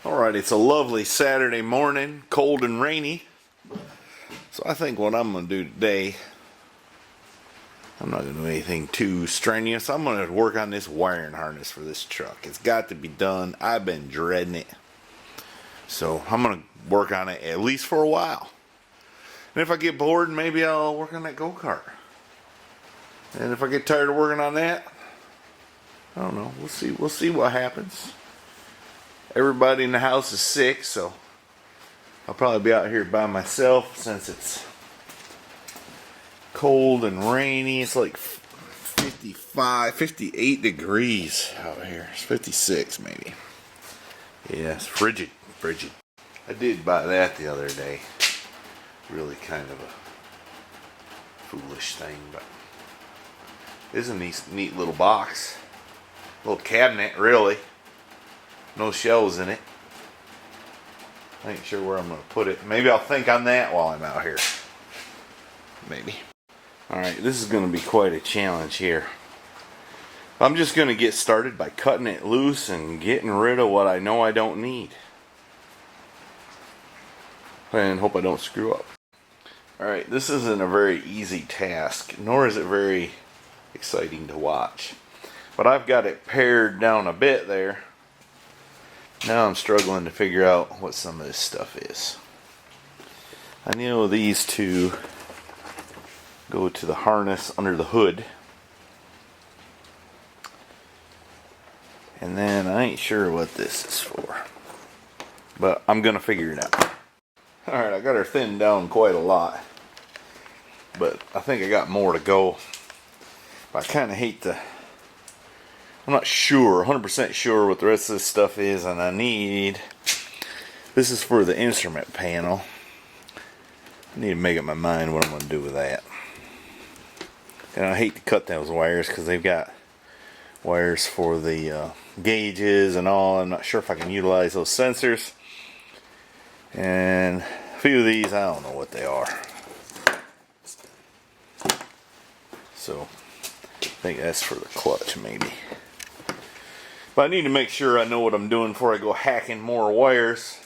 Alright, it's a lovely Saturday morning, cold and rainy. So I think what I'm going to do today, I'm not going to do anything too strenuous. I'm going to work on this wiring harness for this truck. It's got to be done. I've been dreading it. So I'm going to work on it at least for a while. And if I get bored, maybe I'll work on that go-kart. And if I get tired of working on that, I don't know. We'll see what happens. Everybody in the house is sick, so I'll probably be out here by myself since it's cold and rainy. It's like 55, 58 degrees out here. It's 56 maybe. Yeah, it's frigid. I did buy that the other day. Really kind of a foolish thing, but it's a neat little box. Little cabinet, really. No shelves in it. I ain't sure where I'm going to put it. Maybe I'll think on that while I'm out here. Maybe. Alright, this is going to be quite a challenge here. I'm just going to get started by cutting it loose and getting rid of what I know I don't need. And hope I don't screw up. Alright, this isn't a very easy task, nor is it very exciting to watch. But I've got it pared down a bit there. Now I'm struggling to figure out what some of this stuff is. I know these two go to the harness under the hood. And then I ain't sure what this is for. But I'm going to figure it out. Alright, I got her thinned down quite a lot. But I think I got more to go. But I kind of hate to... I'm not sure, 100% sure what the rest of this stuff is, and I need... This is for the instrument panel. I need to make up my mind what I'm going to do with that. And I hate to cut those wires because they've got wires for the gauges and all. I'm not sure if I can utilize those sensors. And a few of these, I don't know what they are. So, I think that's for the clutch maybe. But I need to make sure I know what I'm doing before I go hacking more wires.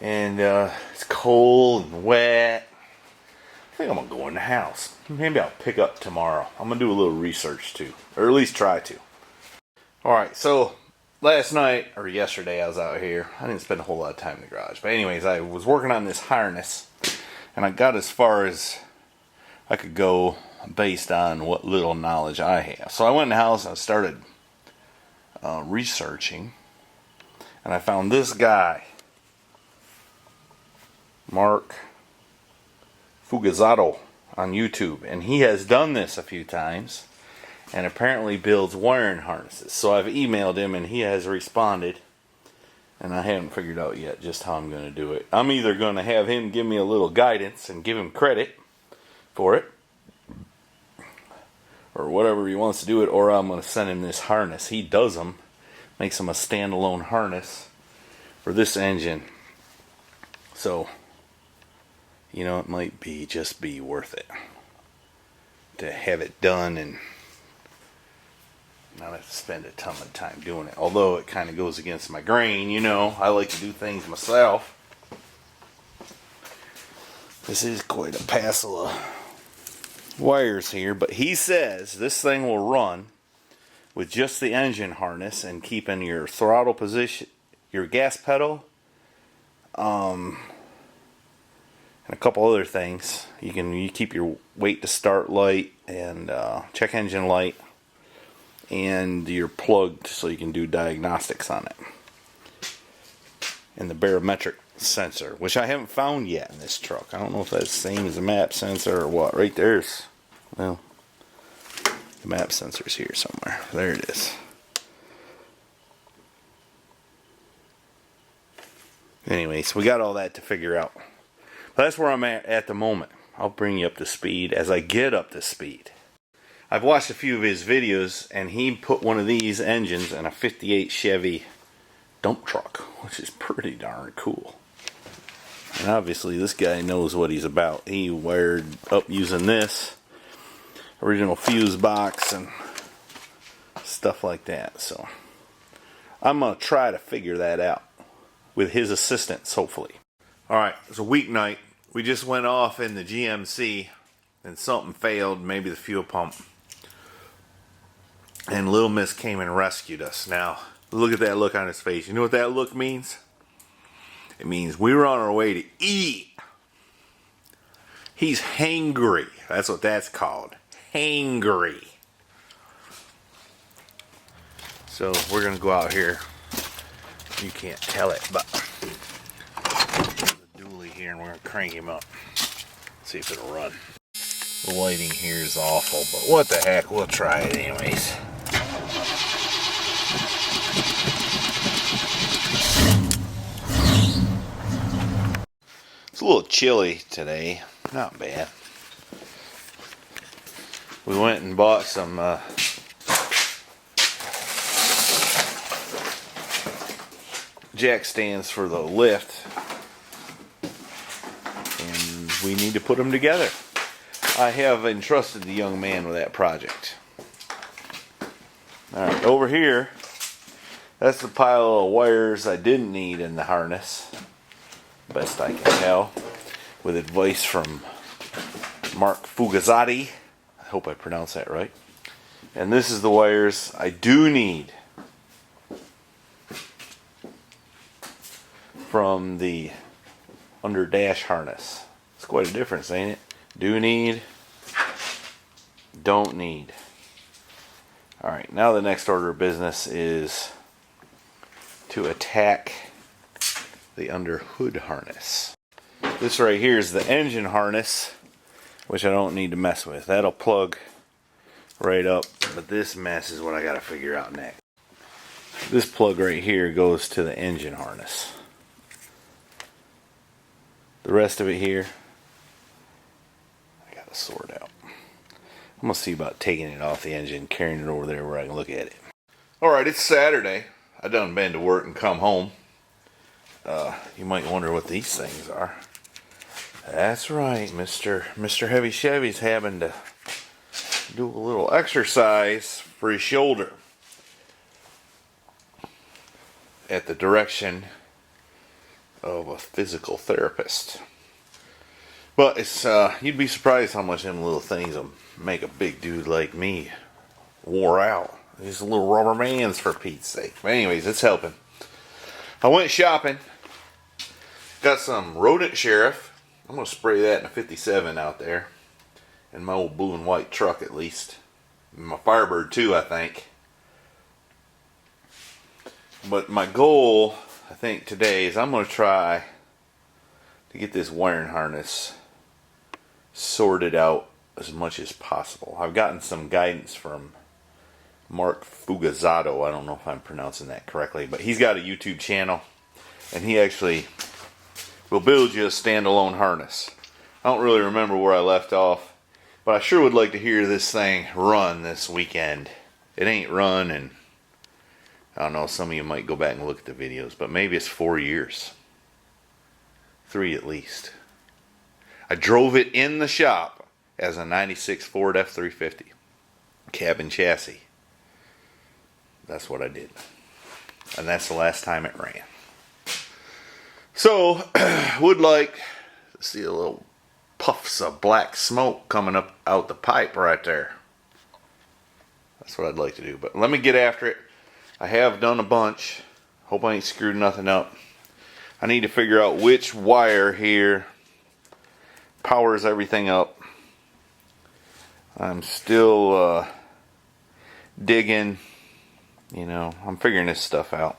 And it's cold and wet. I think I'm going to go in the house. Maybe I'll pick up tomorrow. I'm going to do a little research too. Or at least try to. Alright, so last night, or yesterday, I was out here. I didn't spend a whole lot of time in the garage. But anyways, I was working on this harness. And I got as far as I could go based on what little knowledge I have. So I went in the house and I started researching, and I found this guy, Mark Fugazotto, on YouTube, and he has done this a few times and apparently builds wiring harnesses. So I've emailed him and he has responded, and I haven't figured out yet just how I'm going to do it. I'm either going to have him give me a little guidance and give him credit for it, or whatever he wants to do it, or I'm going to send him this harness. He does them, makes them a standalone harness for this engine. So, you know, it might just be worth it to have it done and not have to spend a ton of time doing it. Although it kind of goes against my grain, you know, I like to do things myself. This is quite a passel of wires here, but he says this thing will run with just the engine harness and keeping your throttle position, your gas pedal, and a couple other things. You keep your wait to start light and check engine light, and you're plugged so you can do diagnostics on it. And the barometric sensor, which I haven't found yet in this truck. I don't know if that's the same as the map sensor or what. Right there's, well, the map sensor's here somewhere. There it is. Anyways, we got all that to figure out. But that's where I'm at the moment. I'll bring you up to speed as I get up to speed. I've watched a few of his videos, and he put one of these engines in a 58 Chevy dump truck, which is pretty darn cool. And obviously this guy knows what he's about. He wired up using this original fuse box and stuff like that. So I'm going to try to figure that out with his assistance, hopefully. Alright, it's a weeknight. We just went off in the GMC and something failed, maybe the fuel pump. And Little Miss came and rescued us. Now, look at that look on his face. You know what that look means? It means we were on our way to eat. He's hangry. That's what that's called. Hangry. So we're going to go out here. You can't tell it, but there's a dually here and we're going to crank him up. See if it'll run. The lighting here is awful, but what the heck, we'll try it anyways. It's a little chilly today, not bad. We went and bought some jack stands for the lift, and we need to put them together. I have entrusted the young man with that project. Alright, over here, that's the pile of wires I didn't need in the harness, best I can tell, with advice from Mark Fugazotto. I hope I pronounced that right. And this is the wires I do need from the under dash harness. It's quite a difference, ain't it? Do need, don't need. Alright, now the next order of business is to attack the underhood harness. This right here is the engine harness, which I don't need to mess with. That'll plug right up, but this mess is what I gotta figure out next. This plug right here goes to the engine harness. The rest of it here, I gotta sort out. I'm gonna see about taking it off the engine, carrying it over there where I can look at it. Alright, it's Saturday. I done been to work and come home. You might wonder what these things are. That's right, Mr. Heavy Chevy's having to do a little exercise for his shoulder at the direction of a physical therapist. But it's you'd be surprised how much them little things will make a big dude like me wore out. These little rubber bands, for Pete's sake. But anyways, it's helping. I went shopping. Got some rodent sheriff. I'm going to spray that in a 57 out there. In my old blue and white truck at least. My Firebird too, I think. But my goal, I think today, is I'm going to try to get this wiring harness sorted out as much as possible. I've gotten some guidance from Mark Fugazotto. I don't know if I'm pronouncing that correctly, but he's got a YouTube channel, and he actually will build you a standalone harness. I don't really remember where I left off, but I sure would like to hear this thing run this weekend. It ain't run, and I don't know, some of you might go back and look at the videos, but maybe it's 4 years. 3 at least. I drove it in the shop as a 96 Ford F-350. Cabin chassis. That's what I did. And that's the last time it ran. So, would like to see a little puffs of black smoke coming up out the pipe right there. That's what I'd like to do. But let me get after it. I have done a bunch. Hope I ain't screwed nothing up. I need to figure out which wire here powers everything up. I'm still digging. You know, I'm figuring this stuff out.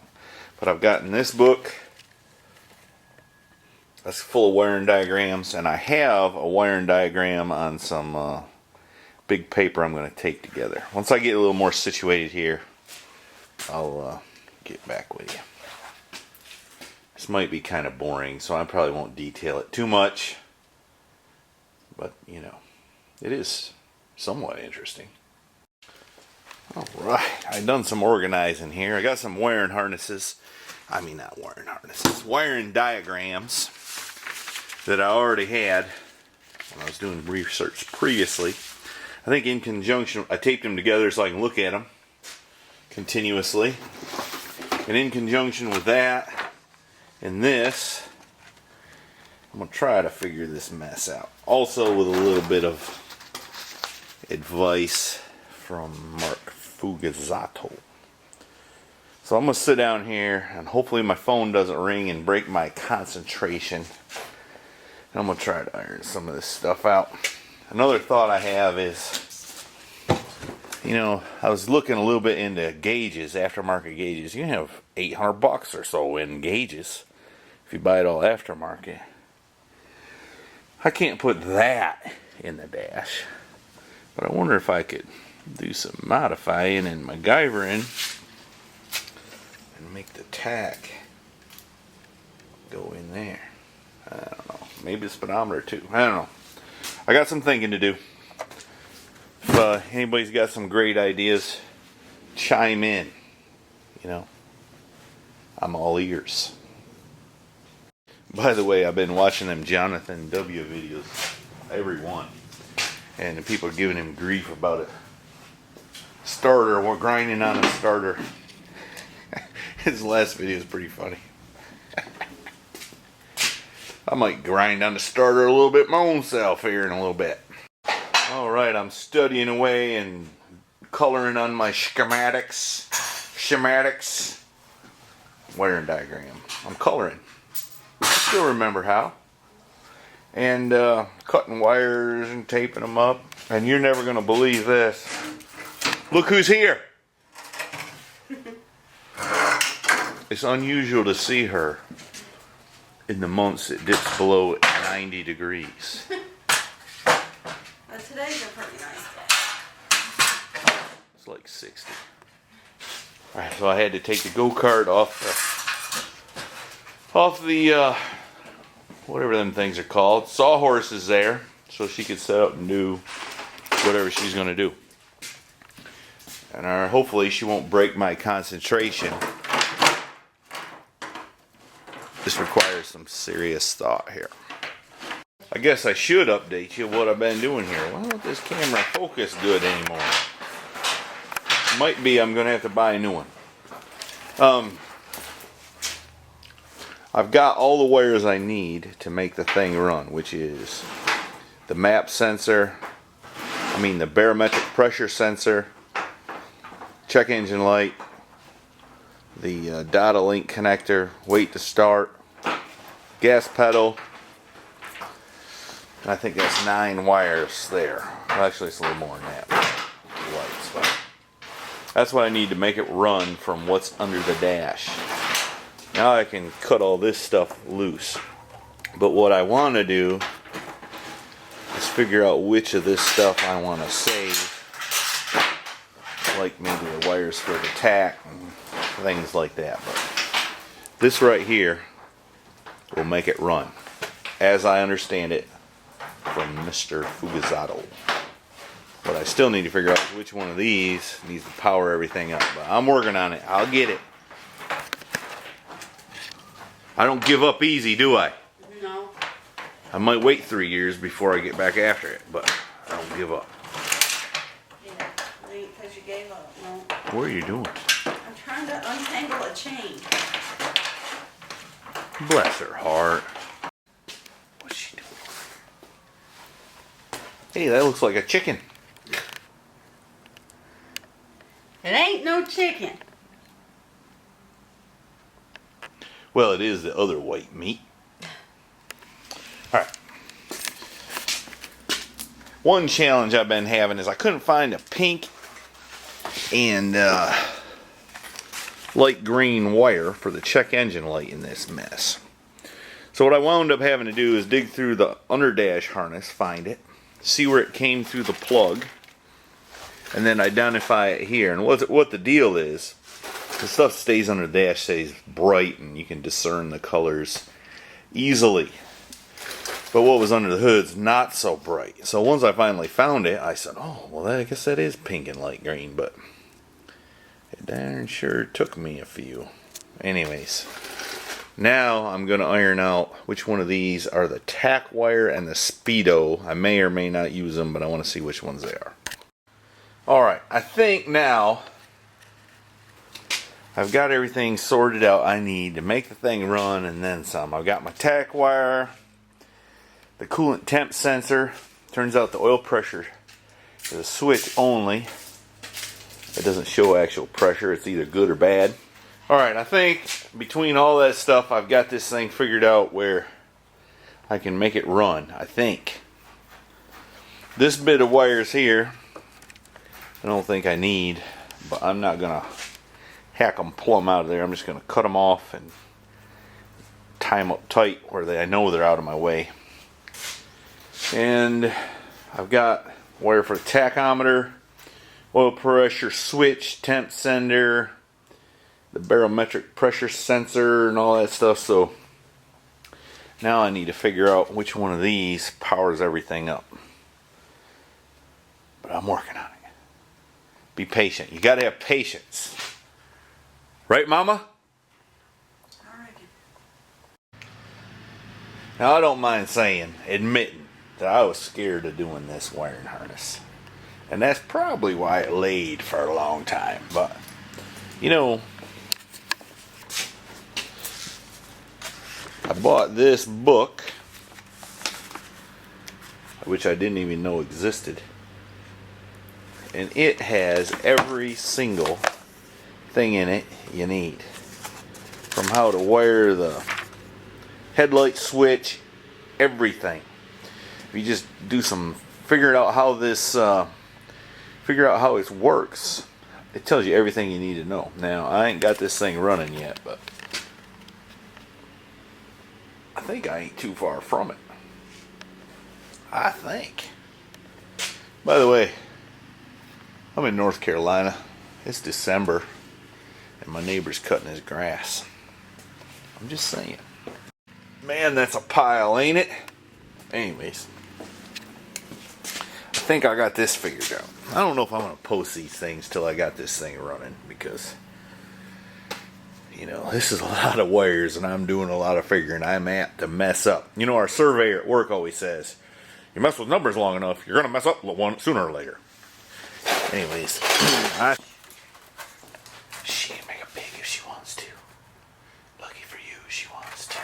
But I've gotten this book. That's full of wiring diagrams. And I have a wiring diagram on some big paper I'm going to take together. Once I get a little more situated here, I'll get back with you. This might be kind of boring, so I probably won't detail it too much. But, you know, it is somewhat interesting. Alright, I've done some organizing here. I got some wiring harnesses. I mean, not wiring harnesses. Wiring diagrams that I already had when I was doing research previously. I think in conjunction, I taped them together so I can look at them continuously. And in conjunction with that and this, I'm going to try to figure this mess out. Also with a little bit of advice from Mark Fugazotto. So I'm going to sit down here and hopefully my phone doesn't ring and break my concentration. And I'm going to try to iron some of this stuff out. Another thought I have is, you know, I was looking a little bit into gauges, aftermarket gauges. You can have $800 or so in gauges if you buy it all aftermarket. I can't put that in the dash, but I wonder if I could do some modifying and MacGyvering and make the tack go in there. I don't know. Maybe the speedometer too. I don't know. I got some thinking to do. If anybody's got some great ideas, chime in. You know, I'm all ears. By the way, I've been watching them Jonathan W. videos, every one. And the people are giving him grief about it. Starter, we're grinding on a starter. His last video is pretty funny. I might grind on the starter a little bit my own self here in a little bit. Alright, I'm studying away and coloring on my schematics. Wiring diagram. I'm coloring. I still remember how. And cutting wires and taping them up. And you're never going to believe this. Look who's here. It's unusual to see her in the months it dips below 90 degrees. Today's a pretty nice day. It's like 60. Alright, so I had to take the go-kart off the whatever them things are called. Sawhorse is there, so she could set up and do whatever she's going to do. And hopefully she won't break my concentration. This requires some serious thought here. I guess I should update you what I've been doing here. Why don't this camera focus good anymore? Might be I'm going to have to buy a new one. I've got all the wires I need to make the thing run, which is the map sensor, the barometric pressure sensor, check engine light, the data link connector, wait to start, gas pedal, and I think that's 9 wires there. Well, actually it's a little more than that. Lights, but that's what I need to make it run from what's under the dash. Now I can cut all this stuff loose. But what I want to do is figure out which of this stuff I want to save. Like maybe the wires for the tack and things like that. But this right here will make it run, as I understand it from Mr. Fugazotto. But I still need to figure out which one of these needs to power everything up. But I'm working on it. I'll get it. I don't give up easy, do I? No. I might wait 3 years before I get back after it, but I don't give up. Yeah, because you gave up. No. What are you doing? I'm trying to untangle a chain. Bless her heart. What's she doing? Hey, that looks like a chicken. It ain't no chicken. Well, it is the other white meat. Alright. One challenge I've been having is I couldn't find a pink and light green wire for the check engine light in this mess. So what I wound up having to do is dig through the underdash harness, find it, see where it came through the plug, and then identify it here. And what the deal is, the stuff stays under the dash, stays bright, and you can discern the colors easily. But what was under the hood's not so bright. So once I finally found it, I said, oh, well, I guess that is pink and light green, but it darn sure took me a few. Anyways, now I'm going to iron out which one of these are the tack wire and the speedo. I may or may not use them, but I want to see which ones they are. Alright, I think now I've got everything sorted out I need to make the thing run and then some. I've got my tack wire, the coolant temp sensor. Turns out the oil pressure is a switch only. It doesn't show actual pressure. It's either good or bad. Alright, I think between all that stuff, I've got this thing figured out where I can make it run, I think. This bit of wires here, I don't think I need, but I'm not going to hack them plumb out of there. I'm just going to cut them off and tie them up tight where I know they're out of my way. And I've got wire for the tachometer, oil pressure switch, temp sender, the barometric pressure sensor, and all that stuff. So now I need to figure out which one of these powers everything up. But I'm working on it. Be patient. You got to have patience. Right, Mama? I reckon. Now I don't mind admitting that I was scared of doing this wiring harness. And that's probably why it laid for a long time. But, you know, I bought this book, which I didn't even know existed. And it has every single thing in it you need. From how to wire the headlight switch, everything. If you just do some figure out how it works, it tells you everything you need to know. Now, I ain't got this thing running yet, but I think I ain't too far from it. I think. By the way, I'm in North Carolina. It's December, and my neighbor's cutting his grass. I'm just saying. Man, that's a pile, ain't it? Anyways, I think I got this figured out. I don't know if I'm going to post these things till I got this thing running, because, you know, this is a lot of wires and I'm doing a lot of figuring. I'm apt to mess up. You know, our surveyor at work always says, you mess with numbers long enough, you're going to mess up one sooner or later. Anyways, she can make a pig if she wants to. Lucky for you, she wants to.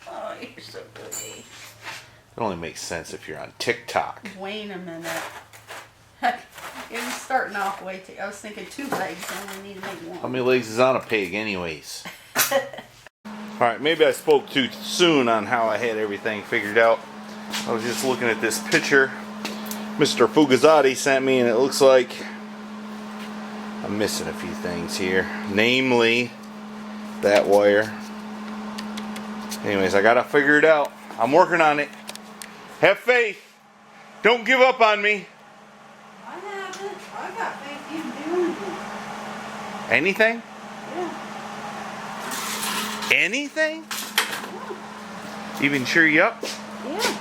Oh, you're so goody. It only makes sense if you're on TikTok. Wait a minute. It was starting off way too. I was thinking 2 legs, and we need to make one. How many legs is on a pig, anyways? Alright, maybe I spoke too soon on how I had everything figured out. I was just looking at this picture Mr. Fugazotto sent me, and it looks like I'm missing a few things here. Namely, that wire. Anyways, I gotta figure it out. I'm working on it. Have faith. Don't give up on me. I haven't. I got faith you can do anything. Anything? Yeah. Anything? Yeah. Even cheer you up? Yeah.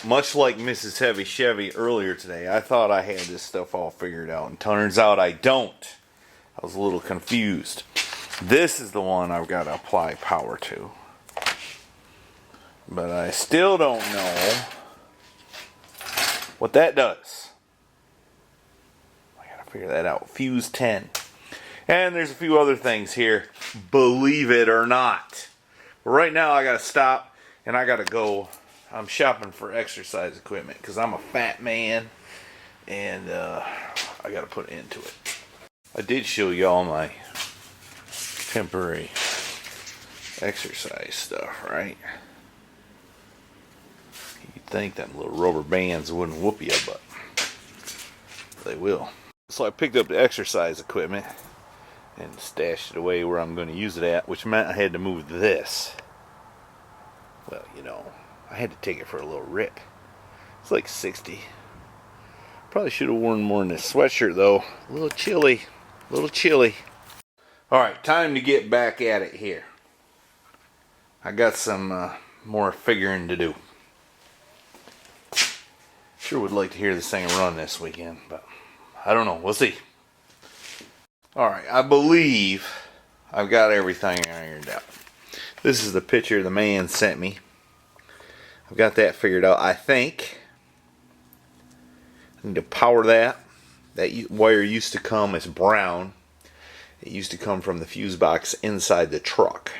Much like Mrs. Heavy Chevy earlier today, I thought I had this stuff all figured out, and turns out I don't. I was a little confused. This is the one I've got to apply power to. But I still don't know what that does. I got to figure that out. Fuse 10. And there's a few other things here, believe it or not. But right now I got to stop and I got to go. I'm shopping for exercise equipment because I'm a fat man and I got to put into it. I did show y'all my temporary exercise stuff, right? You'd think them little rubber bands wouldn't whoop you, but they will. So I picked up the exercise equipment and stashed it away where I'm going to use it at, which meant I had to move this. Well, you know, I had to take it for a little rip. It's like 60. Probably should have worn more in this sweatshirt though. A little chilly. A little chilly. Alright, time to get back at it here. I got some more figuring to do. Sure would like to hear this thing run this weekend, but I don't know. We'll see. Alright, I believe I've got everything ironed out. This is the picture the man sent me. I've got that figured out, I think. I need to power that. That wire used to come as brown. It used to come from the fuse box inside the truck.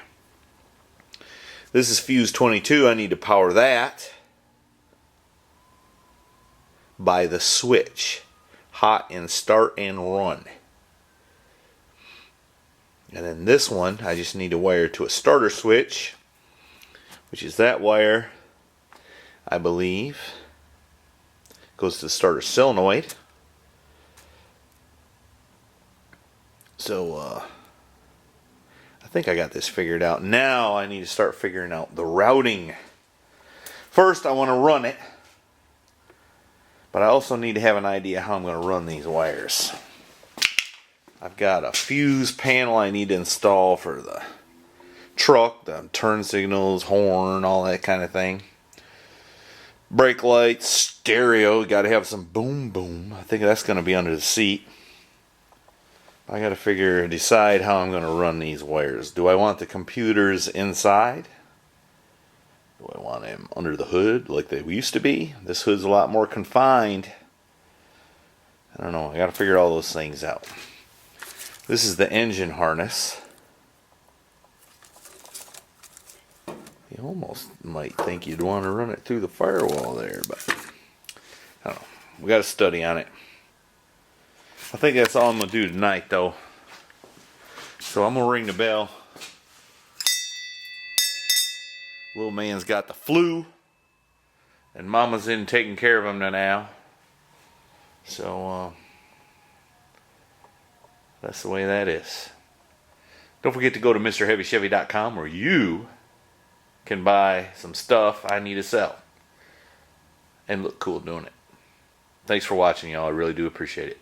This is fuse 22. I need to power that by the switch. Hot and start and run. And then this one, I just need to wire to a starter switch, which is that wire, I believe. Goes to the starter solenoid. So, I think I got this figured out. Now I need to start figuring out the routing. First, I want to run it. But I also need to have an idea how I'm going to run these wires. I've got a fuse panel I need to install for the truck, the turn signals, horn, all that kind of thing. Brake lights, stereo, got to have some boom boom. I think that's going to be under the seat. I got to decide how I'm going to run these wires. Do I want the computers inside? Do I want them under the hood like they used to be? This hood's a lot more confined. I don't know. I got to figure all those things out. This is the engine harness. You almost might think you'd want to run it through the firewall there, but I don't know. We got to study on it. I think that's all I'm going to do tonight, though. So I'm going to ring the bell. Little man's got the flu, and Mama's in taking care of him now. So, that's the way that is. Don't forget to go to MrHeavyChevy.com where you can buy some stuff I need to sell and look cool doing it. Thanks for watching, y'all. I really do appreciate it.